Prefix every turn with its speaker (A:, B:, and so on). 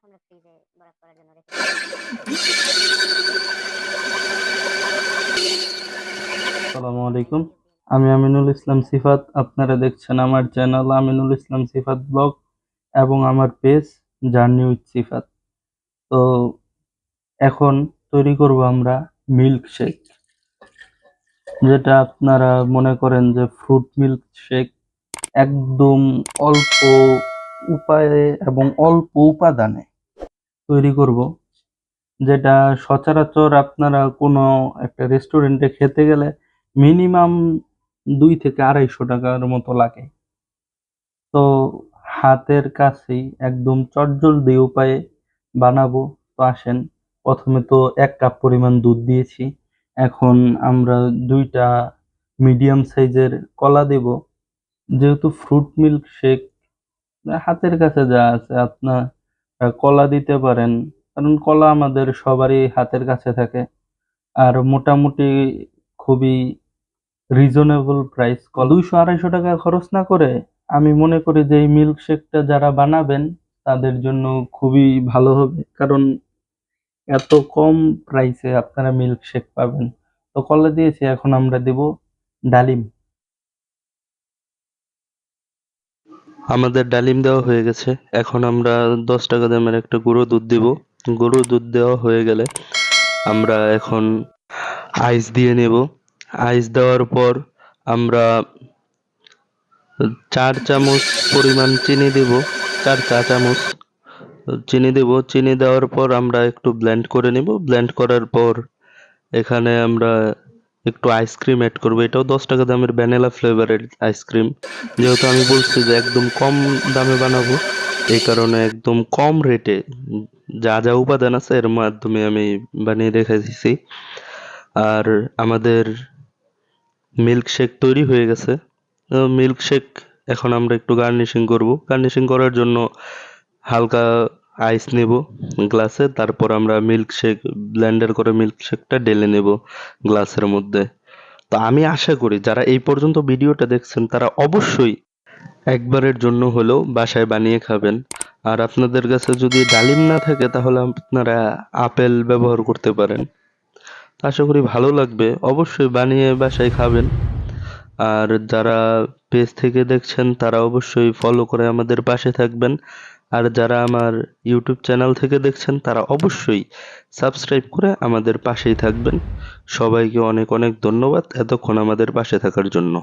A: আমরা ফ্রিজে বরফ করার জন্য রেখে দিই।
B: আসসালামু আলাইকুম। আমি আমিনুল ইসলাম সিফাত। আপনারা দেখছেন আমার চ্যানেল আমিনুল ইসলাম সিফাত ব্লগ এবং আমার পেজ জার্নি উইথ সিফাত। তো এখন তৈরি করব আমরা মিল্ক শেক, যেটা আপনারা মনে করেন যে ফ্রুট মিল্ক শেক, একদম অল্প উপায়ে এবং অল্প উপাদানে তৈরি করব, যেটা সচরাচর আপনারা কোনো একটা রেস্টুরেন্টে খেতে গেলে মিনিমাম 2 থেকে 250 টাকার মতো লাগে। তো হাতের কাছেই একদম চটজলদি উপায়ে বানাবো। তো আসেন, প্রথমে তো 1 কাপ পরিমাণ দুধ দিয়েছি। এখন আমরা 2টা মিডিয়াম সাইজের কলা দেব। যেহেতু ফ্রুট মিল্ক শেক, হাতের কাছে যা আছে আপনার কলা দিতে পারেন, কারণ কলা আমাদের সবারই হাতের কাছে থাকে। আর মোটামুটি খুবই রিজনেবল প্রাইস, 200-250 টাকা খরচ না করে আমি মনে করি যে এই মিল্ক শেকটা যারা বানাবেন তাদের জন্য খুবই ভালো হবে, কারণ এত কম প্রাইসে আপনারা মিল্ক শেক পাবেন। তো কলা দিয়েছি, এখন আমরা দেব ডালিম। আমাদের ডালিম দেওয়া হয়ে গেছে। এখন আমরা 10 টাকা দামের একটা গুঁড়ো দুধ দিব। গুঁড়ো দুধ দেওয়া হয়ে গেলে আমরা এখন আইস দিয়ে নেব। আইস দেওয়ার পর আমরা 4 চামচ পরিমাণ চিনি দেব। 4 চা চামচ চিনি দেব। চিনি দেওয়ার পর আমরা একটু ব্লেন্ড করে নেব। ব্লেন্ড করার পর এখানে আমরা একটু আইসক্রিম অ্যাড করবো। এটাও 10 টাকা দামের ভ্যানিলা ফ্লেভারের আইসক্রিম। যেহেতু আমি বলছি যে একদম কম দামে বানাবো, এই কারণে একদম কম রেটে যা যা উপাদান আছে এর মাধ্যমে আমি বানিয়ে রেখে দিছি। আর আমাদের মিল্ক শেক তৈরি হয়ে গেছে। মিল্ক শেক এখন আমরা একটু গার্নিশিং করব। গার্নিশিং করার জন্য হালকা আইস নেব গ্লাসে, তারপর আমরা মিল্ক শেক ব্লেন্ডার করে মিল্ক শেকটা ঢেলে নেব গ্লাসের মধ্যে। তো আমি আশা করি যারা এই পর্যন্ত ভিডিওটা দেখছেন তারা অবশ্যই একবারের জন্য হলেও বাসায় বানিয়ে খাবেন। আর আপনাদের কাছে যদি ডালিম না থাকে তাহলে আপনারা আপেল ব্যবহার করতে পারেন। আশা করি ভালো লাগবে, অবশ্যই বানিয়ে বাসায় খাবেন। আর যারা পেজ থেকে দেখছেন তারা অবশ্যই ফলো করে আমাদের পাশে থাকবেন। আর যারা আমার ইউটিউব চ্যানেল থেকে দেখছেন তারা অবশ্যই সাবস্ক্রাইব করে আমাদের পাশেই থাকবেন। সবাইকে অনেক অনেক ধন্যবাদ এতক্ষণ আমাদের পাশে থাকার জন্য।